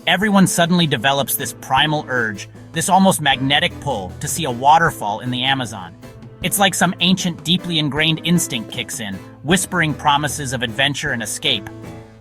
Everyone suddenly develops this primal urge, this almost magnetic pull, to see a waterfall in the Amazon. It's like some ancient, deeply ingrained instinct kicks in, whispering promises of adventure and escape.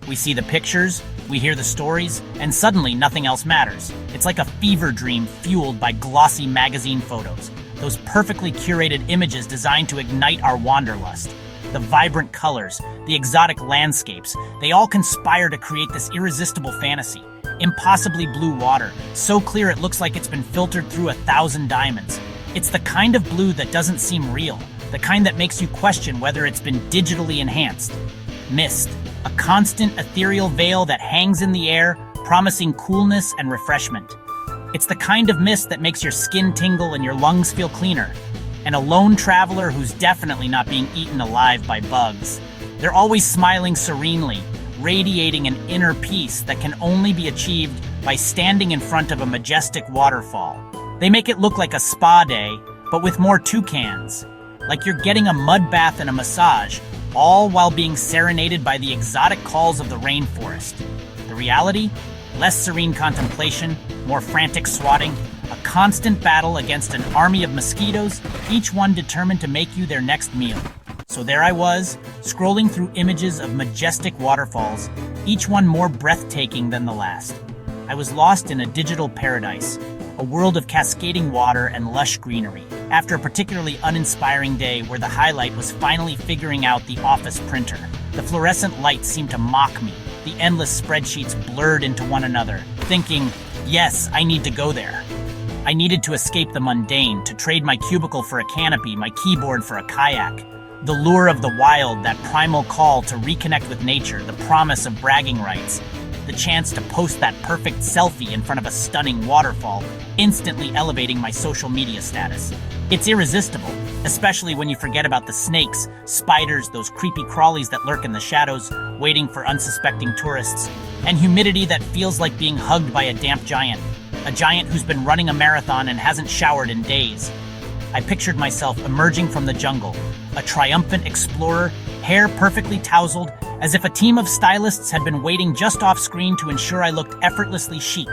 We see the pictures, we hear the stories, and suddenly nothing else matters. It's like a fever dream fueled by glossy magazine photos. Those perfectly curated images designed to ignite our wanderlust. The vibrant colors, the exotic landscapes, they all conspire to create this irresistible fantasy. Impossibly blue water, so clear it looks like it's been filtered through 1,000 diamonds. It's the kind of blue that doesn't seem real, the kind that makes you question whether it's been digitally enhanced. Mist, a constant ethereal veil that hangs in the air, promising coolness and refreshment. It's the kind of mist that makes your skin tingle and your lungs feel cleaner. And a lone traveler who's definitely not being eaten alive by bugs. They're always smiling serenely, radiating an inner peace that can only be achieved by standing in front of a majestic waterfall. They make it look like a spa day, but with more toucans. Like you're getting a mud bath and a massage, all while being serenaded by the exotic calls of the rainforest. The reality? Less serene contemplation, more frantic swatting, a constant battle against an army of mosquitoes, each one determined to make you their next meal. So there I was, scrolling through images of majestic waterfalls, each one more breathtaking than the last. I was lost in a digital paradise, a world of cascading water and lush greenery, after a particularly uninspiring day where the highlight was finally figuring out the office printer. The fluorescent lights seemed to mock me, the endless spreadsheets blurred into one another, thinking, yes, I need to go there. I needed to escape the mundane, to trade my cubicle for a canopy, my keyboard for a kayak. The lure of the wild, that primal call to reconnect with nature, the promise of bragging rights, the chance to post that perfect selfie in front of a stunning waterfall, instantly elevating my social media status. It's irresistible, especially when you forget about the snakes, spiders, those creepy crawlies that lurk in the shadows, waiting for unsuspecting tourists, and humidity that feels like being hugged by a damp giant. A giant who's been running a marathon and hasn't showered in days. I pictured myself emerging from the jungle, a triumphant explorer, hair perfectly tousled, as if a team of stylists had been waiting just off screen to ensure I looked effortlessly chic.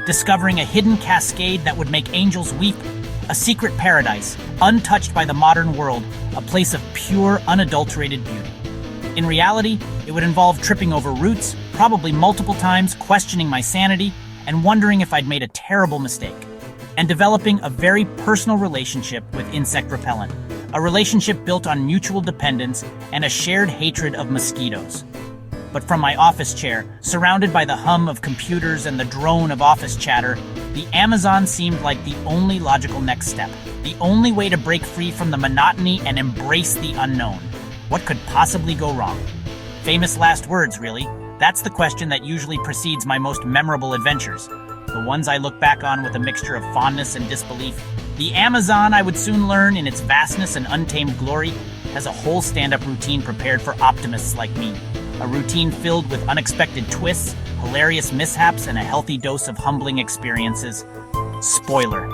Discovering a hidden cascade that would make angels weep, a secret paradise, untouched by the modern world, a place of pure, unadulterated beauty. In reality, it would involve tripping over roots, probably multiple times, questioning my sanity, and wondering if I'd made a terrible mistake, and developing a very personal relationship with insect repellent, a relationship built on mutual dependence and a shared hatred of mosquitoes. But from my office chair, surrounded by the hum of computers and the drone of office chatter, the Amazon seemed like the only logical next step, the only way to break free from the monotony and embrace the unknown. What could possibly go wrong? Famous last words, really. That's the question that usually precedes my most memorable adventures, the ones I look back on with a mixture of fondness and disbelief. The Amazon, I would soon learn, in its vastness and untamed glory, has a whole stand-up routine prepared for optimists like me. A routine filled with unexpected twists, hilarious mishaps, and a healthy dose of humbling experiences. Spoiler: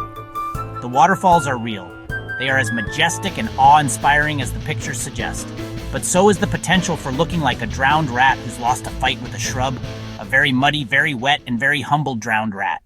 the waterfalls are real. They are as majestic and awe-inspiring as the pictures suggest. But so is the potential for looking like a drowned rat who's lost a fight with a shrub, a very muddy, very wet, and very humble drowned rat.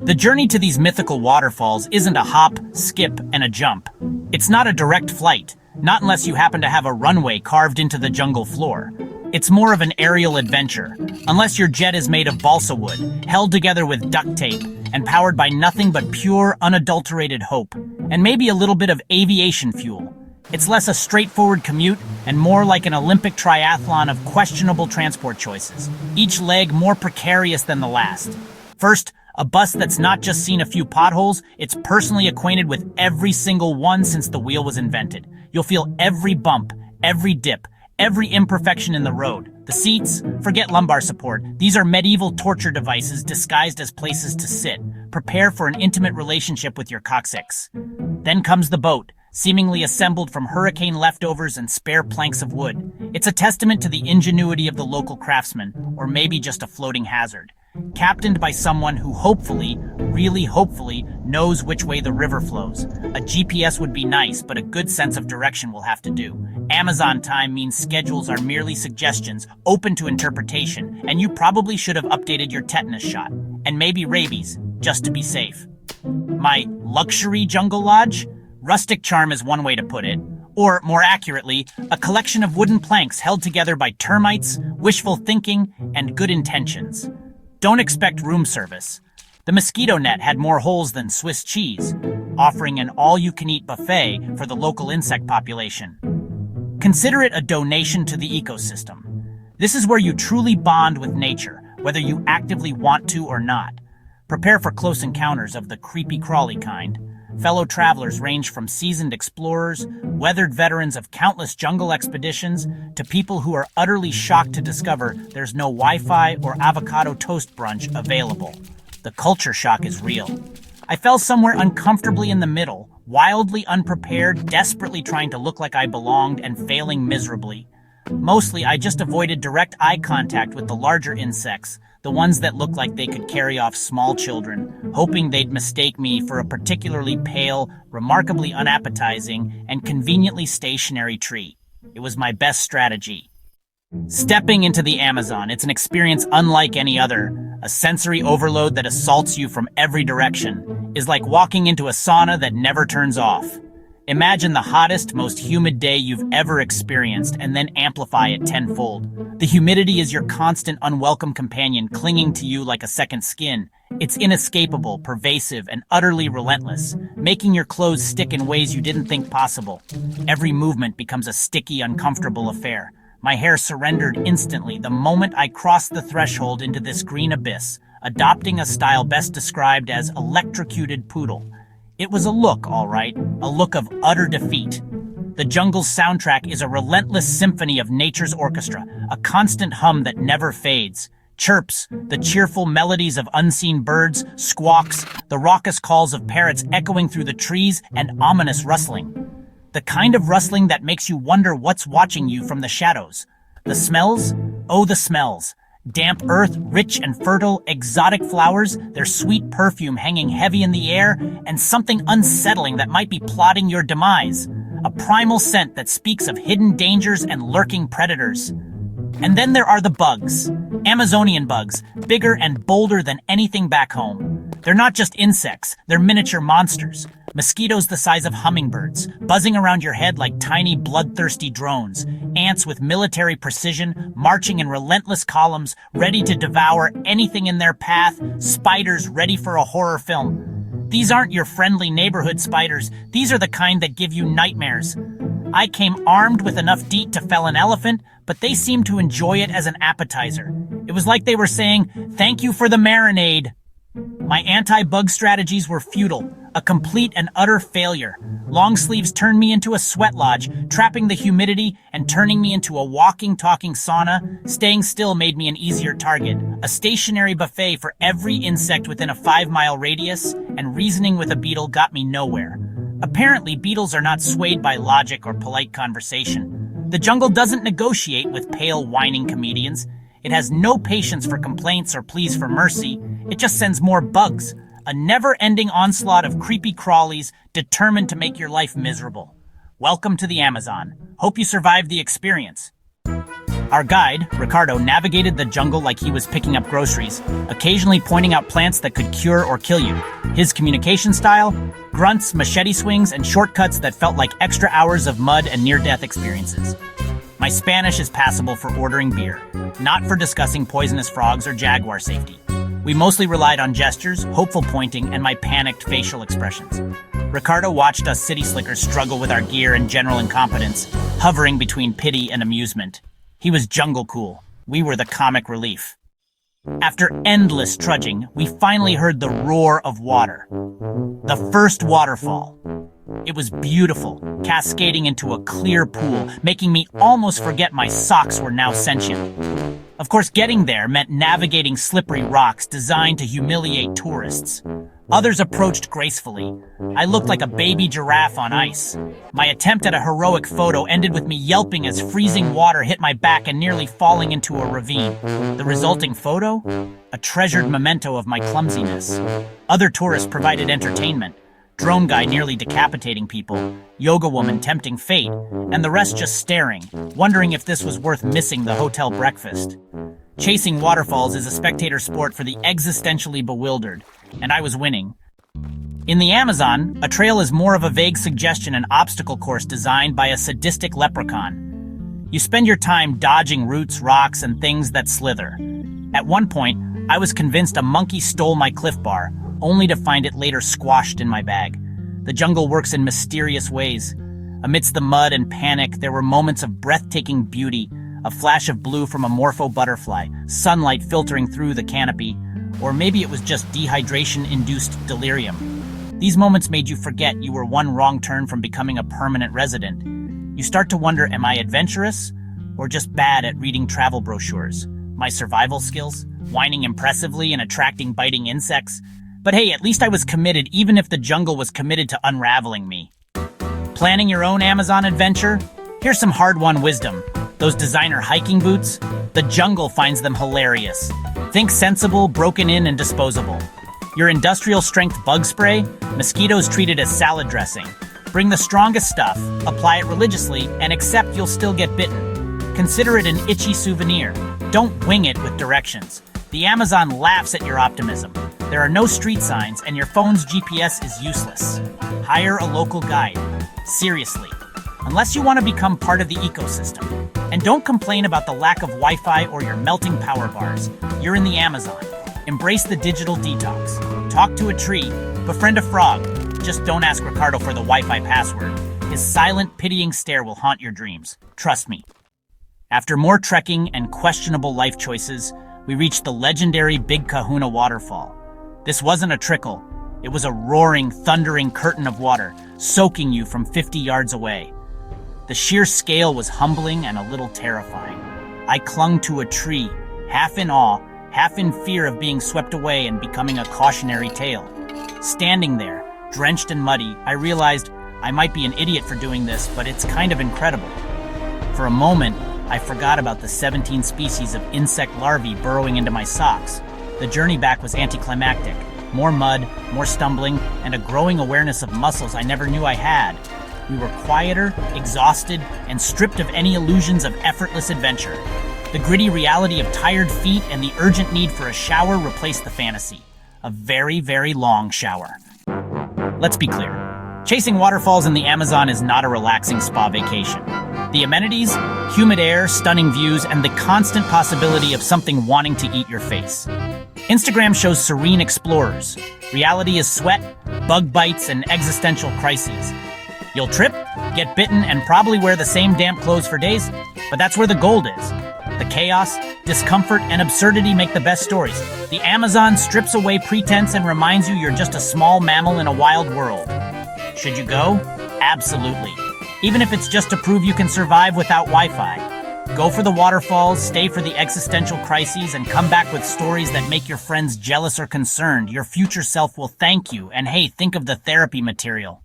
The journey to these mythical waterfalls isn't a hop, skip, and a jump. It's not a direct flight, not unless you happen to have a runway carved into the jungle floor. It's more of an aerial adventure, unless your jet is made of balsa wood, held together with duct tape, and powered by nothing but pure, unadulterated hope, and maybe a little bit of aviation fuel. It's less a straightforward commute and more like an Olympic triathlon of questionable transport choices, each leg more precarious than the last. First, a bus that's not just seen a few potholes, it's personally acquainted with every single one since the wheel was invented. You'll feel every bump, every dip, every imperfection in the road. The seats, forget lumbar support. These are medieval torture devices disguised as places to sit. Prepare for an intimate relationship with your coccyx. Then comes the boat, seemingly assembled from hurricane leftovers and spare planks of wood. It's a testament to the ingenuity of the local craftsman, or maybe just a floating hazard. Captained by someone who hopefully really, hopefully, knows which way the river flows. A GPS would be nice, but a good sense of direction will have to do. Amazon time means schedules are merely suggestions, open to interpretation, and you probably should have updated your tetanus shot. And maybe rabies, just to be safe. My luxury jungle lodge? Rustic charm is one way to put it. Or, more accurately, a collection of wooden planks held together by termites, wishful thinking, and good intentions. Don't expect room service. The mosquito net had more holes than Swiss cheese, offering an all-you-can-eat buffet for the local insect population. Consider it a donation to the ecosystem. This is where you truly bond with nature, whether you actively want to or not. Prepare for close encounters of the creepy-crawly kind. Fellow travelers range from seasoned explorers, weathered veterans of countless jungle expeditions, to people who are utterly shocked to discover there's no Wi-Fi or avocado toast brunch available. The culture shock is real. I fell somewhere uncomfortably in the middle, wildly unprepared, desperately trying to look like I belonged and failing miserably. Mostly, I just avoided direct eye contact with the larger insects, the ones that look like they could carry off small children, hoping they'd mistake me for a particularly pale, remarkably unappetizing, and conveniently stationary tree. It was my best strategy. Stepping into the Amazon, it's an experience unlike any other. A sensory overload that assaults you from every direction is like walking into a sauna that never turns off. Imagine the hottest, most humid day you've ever experienced and then amplify it tenfold. The humidity is your constant, unwelcome companion clinging to you like a second skin. It's inescapable, pervasive, and utterly relentless, making your clothes stick in ways you didn't think possible. Every movement becomes a sticky, uncomfortable affair. My hair surrendered instantly the moment I crossed the threshold into this green abyss, adopting a style best described as electrocuted poodle. It was a look, all right, a look of utter defeat. The jungle's soundtrack is a relentless symphony of nature's orchestra, a constant hum that never fades. Chirps, the cheerful melodies of unseen birds, squawks, the raucous calls of parrots echoing through the trees, and ominous rustling. The kind of rustling that makes you wonder what's watching you from the shadows. The smells? Oh, the smells. Damp earth, rich and fertile, exotic flowers, their sweet perfume hanging heavy in the air, and something unsettling that might be plotting your demise. A primal scent that speaks of hidden dangers and lurking predators. And then there are the bugs. Amazonian bugs, bigger and bolder than anything back home. They're not just insects, they're miniature monsters. Mosquitoes the size of hummingbirds, buzzing around your head like tiny bloodthirsty drones. Ants with military precision, marching in relentless columns, ready to devour anything in their path. Spiders ready for a horror film. These aren't your friendly neighborhood spiders. These are the kind that give you nightmares. I came armed with enough DEET to fell an elephant, but they seemed to enjoy it as an appetizer. It was like they were saying, "Thank you for the marinade." My anti-bug strategies were futile, a complete and utter failure. Long sleeves turned me into a sweat lodge, trapping the humidity and turning me into a walking, talking sauna. Staying still made me an easier target. A stationary buffet for every insect within a 5-mile radius, and reasoning with a beetle got me nowhere. Apparently, beetles are not swayed by logic or polite conversation. The jungle doesn't negotiate with pale, whining comedians. It has no patience for complaints or pleas for mercy. It just sends more bugs. A never-ending onslaught of creepy crawlies determined to make your life miserable. Welcome to the Amazon. Hope you survived the experience. Our guide, Ricardo, navigated the jungle like he was picking up groceries, occasionally pointing out plants that could cure or kill you. His communication style? Grunts, machete swings, and shortcuts that felt like extra hours of mud and near-death experiences. My Spanish is passable for ordering beer, not for discussing poisonous frogs or jaguar safety. We mostly relied on gestures, hopeful pointing, and my panicked facial expressions. Ricardo watched us city slickers struggle with our gear and general incompetence, hovering between pity and amusement. He was jungle cool. We were the comic relief. After endless trudging, we finally heard the roar of water. The first waterfall. It was beautiful, cascading into a clear pool, making me almost forget my socks were now sentient. Of course, getting there meant navigating slippery rocks designed to humiliate tourists. Others approached gracefully. I looked like a baby giraffe on ice. My attempt at a heroic photo ended with me yelping as freezing water hit my back and nearly falling into a ravine. The resulting photo? a treasured memento of my clumsiness. Other tourists provided entertainment. Drone guy nearly decapitating people, yoga woman tempting fate, and the rest just staring, wondering if this was worth missing the hotel breakfast. Chasing waterfalls is a spectator sport for the existentially bewildered, and I was winning. In the Amazon, a trail is more of a vague suggestion and obstacle course designed by a sadistic leprechaun. You spend your time dodging roots, rocks, and things that slither. At one point, I was convinced a monkey stole my Cliff Bar, only to find it later squashed in my bag. The jungle works in mysterious ways. Amidst the mud and panic, there were moments of breathtaking beauty, a flash of blue from a morpho butterfly, sunlight filtering through the canopy, or maybe it was just dehydration-induced delirium. These moments made you forget you were one wrong turn from becoming a permanent resident. You start to wonder, am I adventurous or just bad at reading travel brochures? My survival skills? Whining impressively and attracting biting insects? But hey, at least I was committed even if the jungle was committed to unraveling me. Planning your own Amazon adventure? Here's some hard-won wisdom. Those designer hiking boots? The jungle finds them hilarious. Think sensible, broken in, and disposable. Your industrial-strength bug spray? Mosquitoes treat it as salad dressing. Bring the strongest stuff, apply it religiously, and accept you'll still get bitten. Consider it an itchy souvenir. Don't wing it with directions. The Amazon laughs at your optimism. There are no street signs, and your phone's GPS is useless. Hire a local guide. Seriously. Unless you want to become part of the ecosystem. And don't complain about the lack of Wi-Fi or your melting power bars. You're in the Amazon. Embrace the digital detox. Talk to a tree. Befriend a frog. Just don't ask Ricardo for the Wi-Fi password. His silent, pitying stare will haunt your dreams. Trust me. After more trekking and questionable life choices, we reached the legendary Big Kahuna Waterfall. This wasn't a trickle. It was a roaring, thundering curtain of water, soaking you from 50 yards away. The sheer scale was humbling and a little terrifying. I clung to a tree, half in awe, half in fear of being swept away and becoming a cautionary tale. Standing there, drenched and muddy, I realized I might be an idiot for doing this, but it's kind of incredible. For a moment, I forgot about the 17 species of insect larvae burrowing into my socks. The journey back was anticlimactic. More mud, more stumbling, and a growing awareness of muscles I never knew I had. We were quieter, exhausted, and stripped of any illusions of effortless adventure. The gritty reality of tired feet and the urgent need for a shower replaced the fantasy. A very, very long shower. Let's be clear. Chasing waterfalls in the Amazon is not a relaxing spa vacation. The amenities, humid air, stunning views, and the constant possibility of something wanting to eat your face. Instagram shows serene explorers. Reality is sweat, bug bites, and existential crises. You'll trip, get bitten, and probably wear the same damp clothes for days, but that's where the gold is. The chaos, discomfort, and absurdity make the best stories. The Amazon strips away pretense and reminds you you're just a small mammal in a wild world. Should you go? Absolutely. Even if it's just to prove you can survive without Wi-Fi. Go for the waterfalls, stay for the existential crises, and come back with stories that make your friends jealous or concerned. Your future self will thank you. And hey, think of the therapy material.